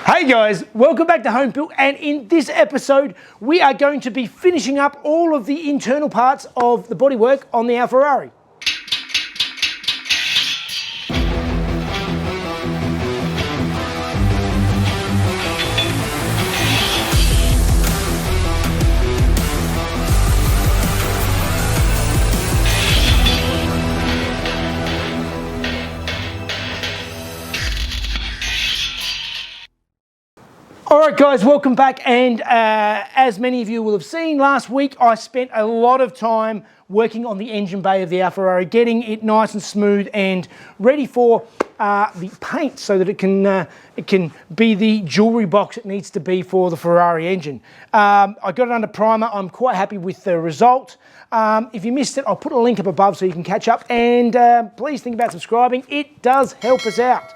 Hey guys, welcome back to Home Built, and in this episode we are going to be finishing up all of the internal parts of the bodywork on the Alfarrari. Alright guys, welcome back, and as many of you will have seen, last week I spent a lot of time working on the engine bay of the Alfarrari, getting it nice and smooth and ready for the paint so that it can be the jewellery box it needs to be for the Ferrari engine. I got it under primer. I'm quite happy with the result. If you missed it, I'll put a link up above so you can catch up, and please think about subscribing. It does help us out.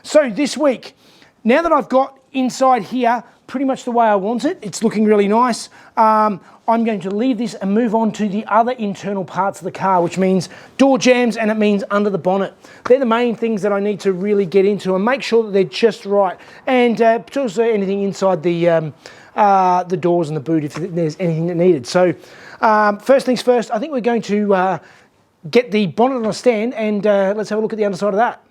So this week, now that I've got inside here pretty much the way I want it, it's looking really nice, I'm going to leave this and move on to the other internal parts of the car, which means door jambs and it means under the bonnet. They're the main things that I need to really get into and make sure that they're just right, and also anything inside the doors and the boot if there's anything that needed. So first things first, I think we're going to get the bonnet on a stand, and let's have a look at the underside of that.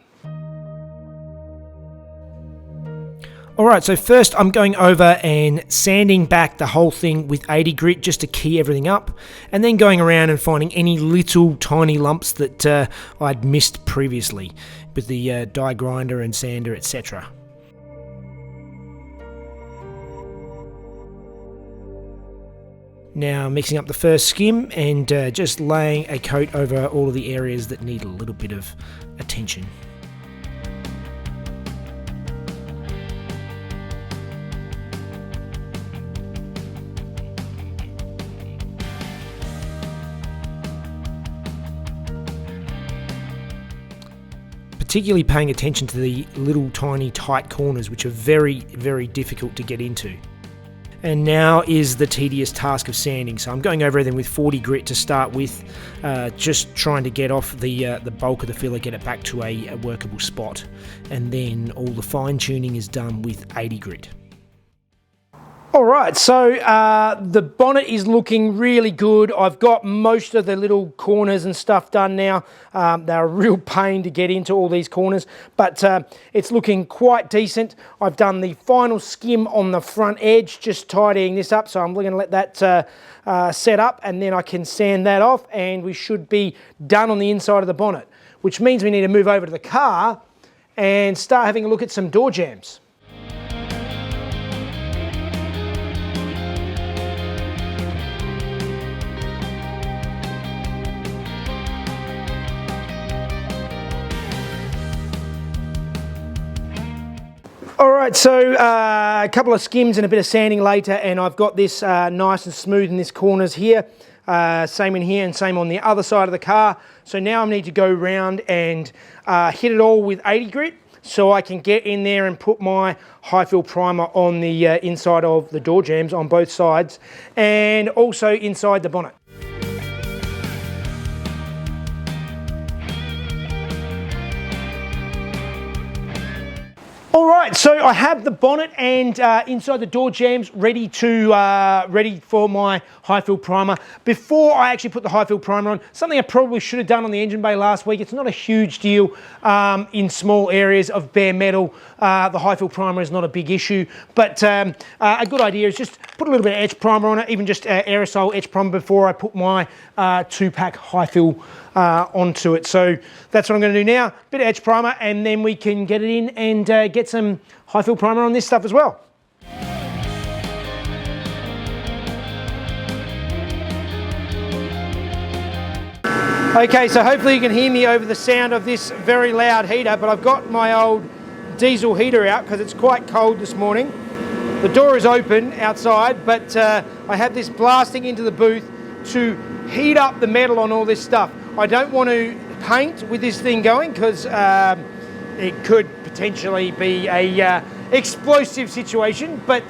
Alright, so first I'm going over and sanding back the whole thing with 80 grit just to key everything up, and then going around and finding any little tiny lumps that I'd missed previously with the die grinder and sander, etc. Now mixing up the first skim and just laying a coat over all of the areas that need a little bit of attention. Particularly paying attention to the little tiny tight corners, which are very, very difficult to get into. And now is the tedious task of sanding. So I'm going over everything with 40 grit to start with, just trying to get off the bulk of the filler, get it back to a workable spot. And then all the fine tuning is done with 80 grit. Alright, so the bonnet is looking really good. I've got most of the little corners and stuff done now. They're a real pain to get into all these corners, but it's looking quite decent. I've done the final skim on the front edge, just tidying this up, so I'm going to let that set up, and then I can sand that off, and we should be done on the inside of the bonnet, which means we need to move over to the car and start having a look at some door jambs. Alright, so a couple of skims and a bit of sanding later, and I've got this nice and smooth in this corners here, same in here and same on the other side of the car. So now I need to go round and hit it all with 80 grit so I can get in there and put my high fill primer on the inside of the door jambs on both sides, and also inside the bonnet. Alright, so I have the bonnet and inside the door jambs ready for my high fill primer. Before I actually put the high fill primer on, something I probably should have done on the engine bay last week. It's not a huge deal in small areas of bare metal. The high fill primer is not a big issue, but a good idea is just put a little bit of etch primer on it, even just aerosol etch primer before I put my 2-pack high fill onto it. So that's what I'm going to do now, bit of etch primer, and then we can get it in and get some high fill primer on this stuff as well. Okay, so hopefully you can hear me over the sound of this very loud heater, but I've got my old diesel heater out because it's quite cold this morning. The door is open outside, but I have this blasting into the booth to heat up the metal on all this stuff. I don't want to paint with this thing going because it could potentially be a explosive situation, but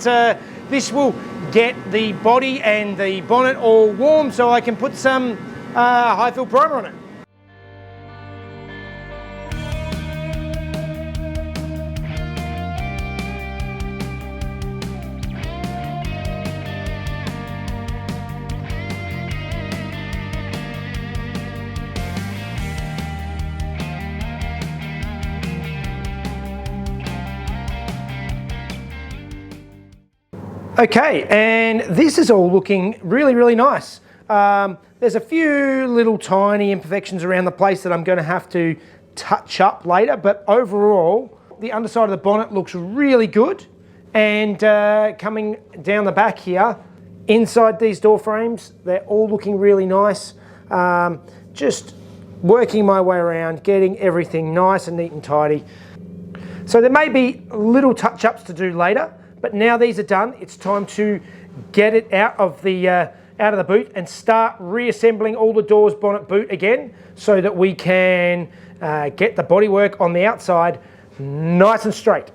this will get the body and the bonnet all warm so I can put some high fill primer on it. Okay, and this is all looking really, really nice. There's a few little tiny imperfections around the place that I'm going to have to touch up later, but overall, the underside of the bonnet looks really good. And coming down the back here, inside these door frames, they're all looking really nice. Just working my way around, getting everything nice and neat and tidy. So there may be little touch-ups to do later, but now these are done, it's time to get it out of the boot and start reassembling all the doors, bonnet, boot again, so that we can get the bodywork on the outside nice and straight.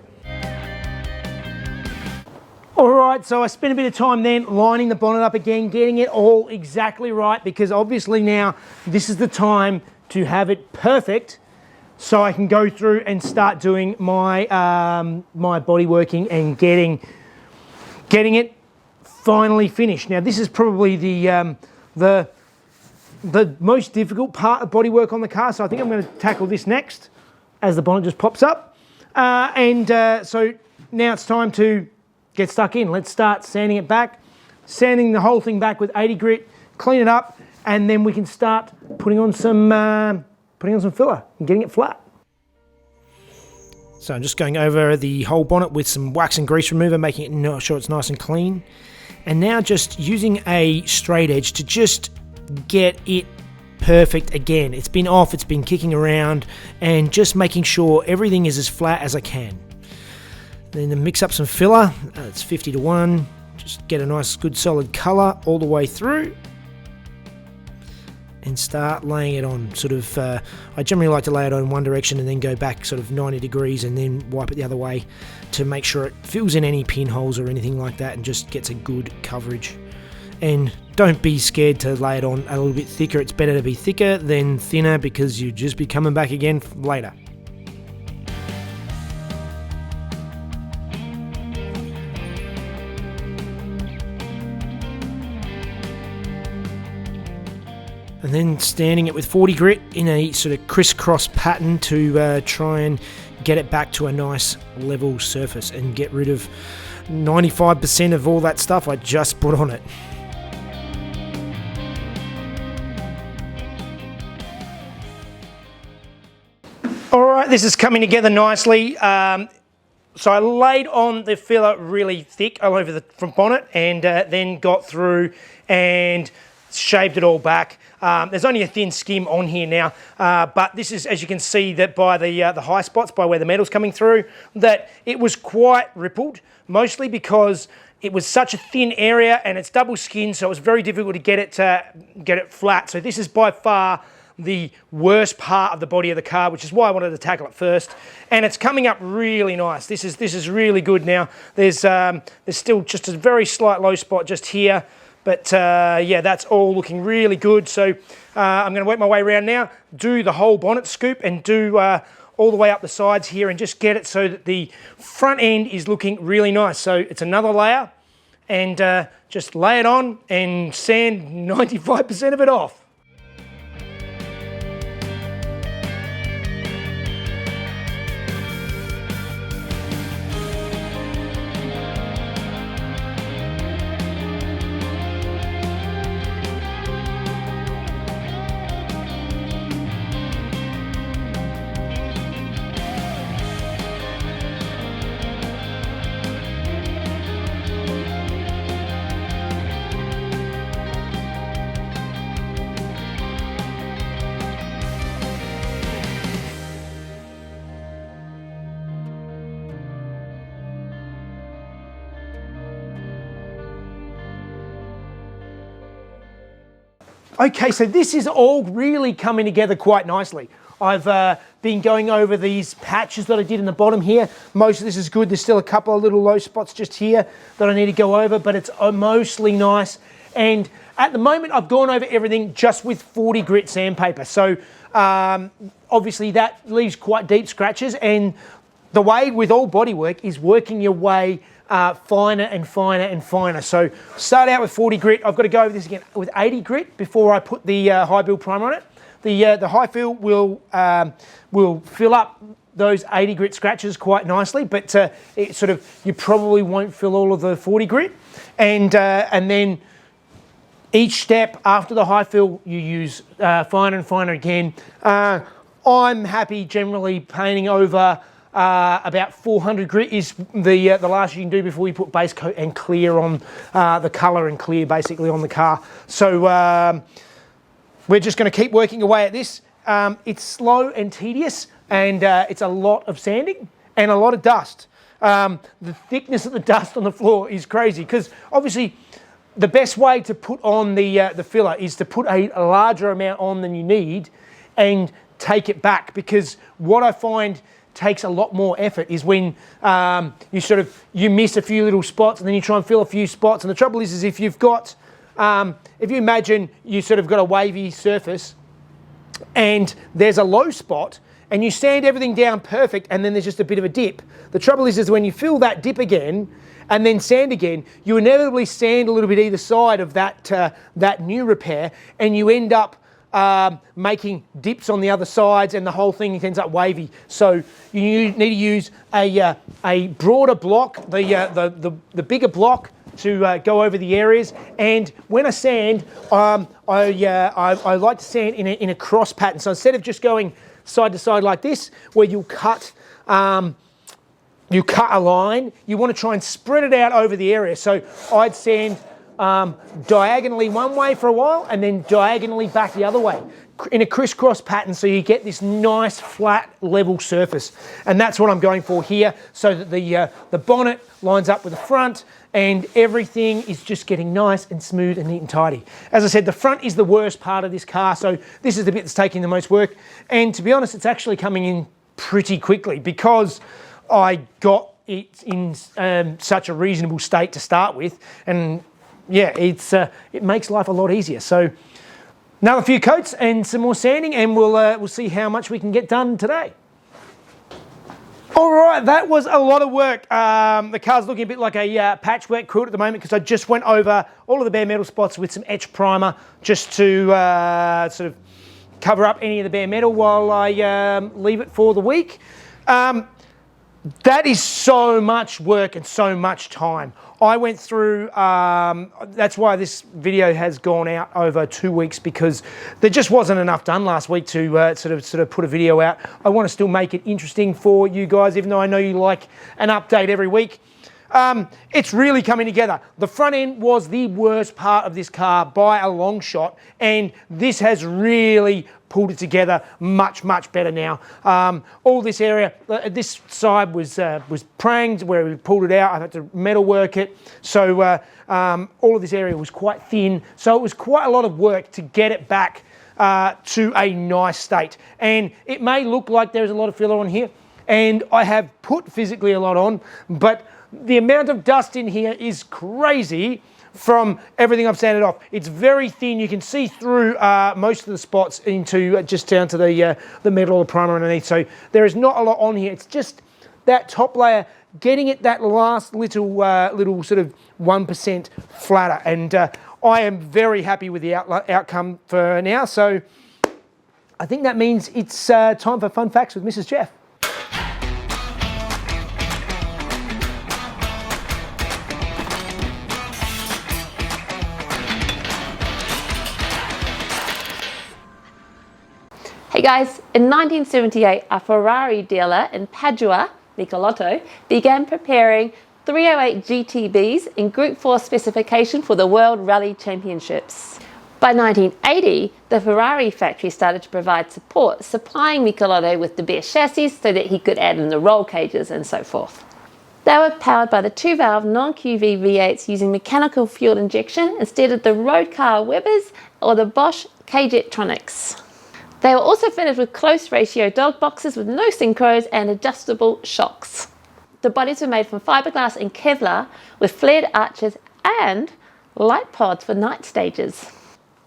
All right, so I spent a bit of time then lining the bonnet up again, getting it all exactly right, because obviously now this is the time to have it perfect, so I can go through and start doing my my bodyworking and getting it finally finished. Now this is probably the most difficult part of bodywork on the car, so I think I'm going to tackle this next as the bonnet just pops up. So now it's time to get stuck in. Let's start sanding it back, sanding the whole thing back with 80 grit, clean it up, and then we can start putting on some filler and getting it flat. So I'm just going over the whole bonnet with some wax and grease remover, making it sure it's nice and clean. And now just using a straight edge to just get it perfect again. It's been off, it's been kicking around, and just making sure everything is as flat as I can. Then to mix up some filler, it's 50:1, just get a nice good solid colour all the way through and start laying it on. I generally like to lay it on in one direction and then go back sort of 90 degrees and then wipe it the other way to make sure it fills in any pinholes or anything like that and just gets a good coverage. And don't be scared to lay it on a little bit thicker. It's better to be thicker than thinner, because you'll just be coming back again later. And then standing it with 40 grit in a sort of crisscross pattern to try and get it back to a nice level surface and get rid of 95% of all that stuff I just put on it. All right, this is coming together nicely. So I laid on the filler really thick all over the front bonnet, and then got through and shaved it all back. There's only a thin skim on here now, but this is, as you can see, that by the high spots, by where the metal's coming through, that it was quite rippled, mostly because it was such a thin area and it's double skinned, so it was very difficult to get it flat. So this is by far the worst part of the body of the car, which is why I wanted to tackle it first. And it's coming up really nice. This is really good now. There's still just a very slight low spot just here. But yeah, that's all looking really good. So I'm going to work my way around now, do the whole bonnet scoop and do all the way up the sides here and just get it so that the front end is looking really nice. So it's another layer, and just lay it on and sand 95% of it off. Okay, so this is all really coming together quite nicely. I've been going over these patches that I did in the bottom here. Most of this is good. There's still a couple of little low spots just here that I need to go over, but it's mostly nice. And at the moment, I've gone over everything just with 40 grit sandpaper. So obviously that leaves quite deep scratches, and the way with all bodywork is working your way finer and finer and finer. So start out with 40 grit. I've got to go over this again with 80 grit before I put the high build primer on it. The high fill will fill up those 80 grit scratches quite nicely, but it sort of, you probably won't fill all of the 40 grit. And then each step after the high fill, you use finer and finer again. I'm happy generally painting over about 400 grit is the last you can do before you put base coat and clear on the colour and clear basically on the car. So we're just going to keep working away at this. It's slow and tedious, and it's a lot of sanding and a lot of dust. The thickness of the dust on the floor is crazy because obviously the best way to put on the filler is to put a larger amount on than you need and take it back, because what I find takes a lot more effort is when you miss a few little spots and then you try and fill a few spots. And the trouble is if you've got, if you imagine you sort of got a wavy surface and there's a low spot and you sand everything down perfect and then there's just a bit of a dip. The trouble is when you fill that dip again and then sand again, you inevitably sand a little bit either side of that new repair, and you end up making dips on the other sides, and the whole thing ends up wavy. So you need to use a broader block, the bigger block, to go over the areas. And when I sand, I like to sand in a cross pattern. So instead of just going side to side like this, where you cut a line, you want to try and spread it out over the area. So I'd sand diagonally one way for a while and then diagonally back the other way in a crisscross pattern, so you get this nice flat level surface. And that's what I'm going for here, so that the bonnet lines up with the front and everything is just getting nice and smooth and neat and tidy. As I said, the front is the worst part of this car, so this is the bit that's taking the most work. And to be honest, it's actually coming in pretty quickly because I got it in such a reasonable state to start with, and yeah, it makes life a lot easier. So another few coats and some more sanding, and we'll see how much we can get done today. All right, that was a lot of work. The car's looking a bit like a patchwork quilt at the moment because I just went over all of the bare metal spots with some etch primer just to sort of cover up any of the bare metal while I leave it for the week. That is so much work and so much time. I went through, that's why this video has gone out over 2 weeks, because there just wasn't enough done last week to sort of put a video out. I want to still make it interesting for you guys, even though I know you like an update every week. It's really coming together. The front end was the worst part of this car by a long shot, and this has really pulled it together much better now. All this area, this side was pranged where we pulled it out. I had to metal work it, so all of this area was quite thin, so it was quite a lot of work to get it back to a nice state. And it may look like there's a lot of filler on here, and I have put physically a lot on, but the amount of dust in here is crazy from everything I've sanded off. It's very thin. You can see through most of the spots into just down to the metal or the primer underneath. So there is not a lot on here. It's just that top layer, getting it that last little sort of 1% flatter. And I am very happy with the outcome for now. So I think that means it's time for Fun Facts with Mrs. Jeff. Hey guys, in 1978, a Ferrari dealer in Padua, Michelotto, began preparing 308 GTBs in Group 4 specification for the World Rally Championships. By 1980, the Ferrari factory started to provide support, supplying Michelotto with the best chassis so that he could add in the roll cages and so forth. They were powered by the 2-valve non-QV V8s using mechanical fuel injection instead of the road car Webers or the Bosch K-Jetronics. They were also fitted with close ratio dog boxes with no synchros and adjustable shocks. The bodies were made from fiberglass and Kevlar with flared arches and light pods for night stages.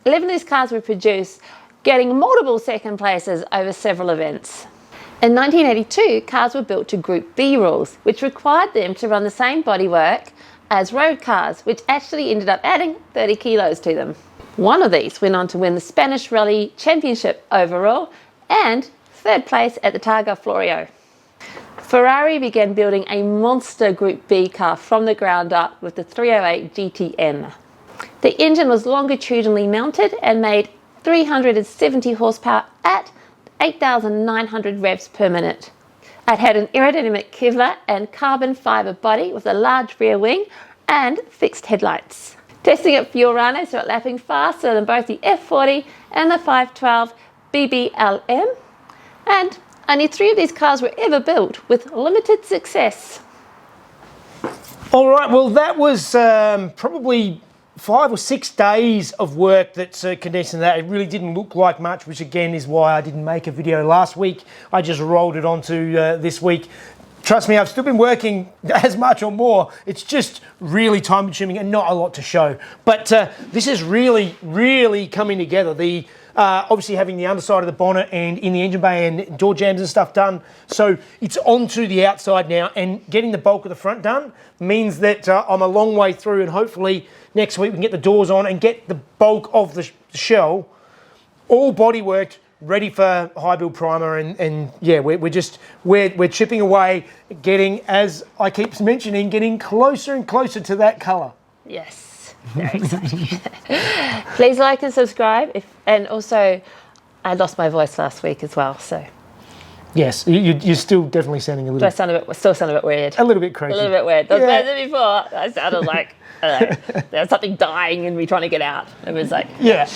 11 of these cars were produced, getting multiple second places over several events. In 1982, cars were built to Group B rules, which required them to run the same bodywork as road cars, which actually ended up adding 30 kilos to them. One of these went on to win the Spanish Rally Championship overall and third place at the Targa Florio. Ferrari began building a monster Group B car from the ground up with the 308 GTM. The engine was longitudinally mounted and made 370 horsepower at 8,900 revs per minute. It had an aerodynamic Kevlar and carbon fibre body with a large rear wing and fixed headlights. Testing at fuel rano saw it lapping faster than both the F40 and the 512 BBLM, and only 3 of these cars were ever built with limited success. All right, well, that was probably 5 or 6 days of work that's condensed in that. It really didn't look like much, which again is why I didn't make a video last week. I just rolled it onto this week. Trust me, I've still been working as much or more. It's just really time consuming and not a lot to show. But this is really coming together. The obviously having the underside of the bonnet and in the engine bay and door jambs and stuff done. So it's onto the outside now, and getting the bulk of the front done means that I'm a long way through, and hopefully next week we can get the doors on and get the bulk of the shell all bodyworked, ready for high build primer, and yeah, we're chipping away, getting, as I keep mentioning, getting closer and closer to that colour. Yes, very exciting. Please like and subscribe, and also I lost my voice last week as well, so. Yes, you're still definitely sounding a little. Still sound a bit weird. A little bit crazy. A little bit weird. That was better than before. I sounded like I don't know, there was something dying in me trying to get out. It was like yeah.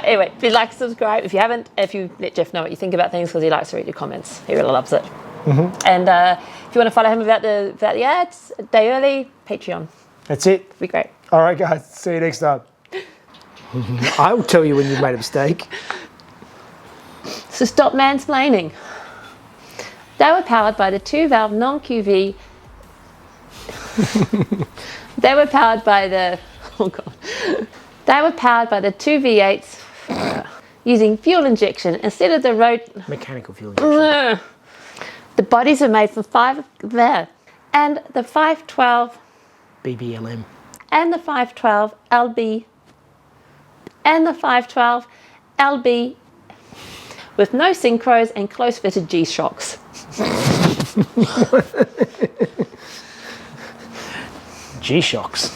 Anyway, please like, subscribe if you haven't. If you let Jeff know what you think about things, because he likes to read your comments. He really loves it. Mm-hmm. And if you want to follow him about the ads, a day early, Patreon. That's it. It'd be great. All right, guys. See you next time. I will tell you when you've made a mistake. So stop mansplaining. They were powered by the 2-valve non-QV. They were powered by the They were powered by the 2 V8s using fuel injection instead of the road mechanical fuel injection. The bodies were made from 5 there, and the 512 BBLM and the 512 LB and the 512 LB with no synchros and close fitted G-shocks. G-shocks.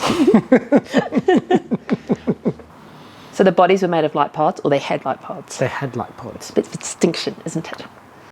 So the bodies were made of light pods, or they had light pods? They had light pods. Bit of distinction, isn't it?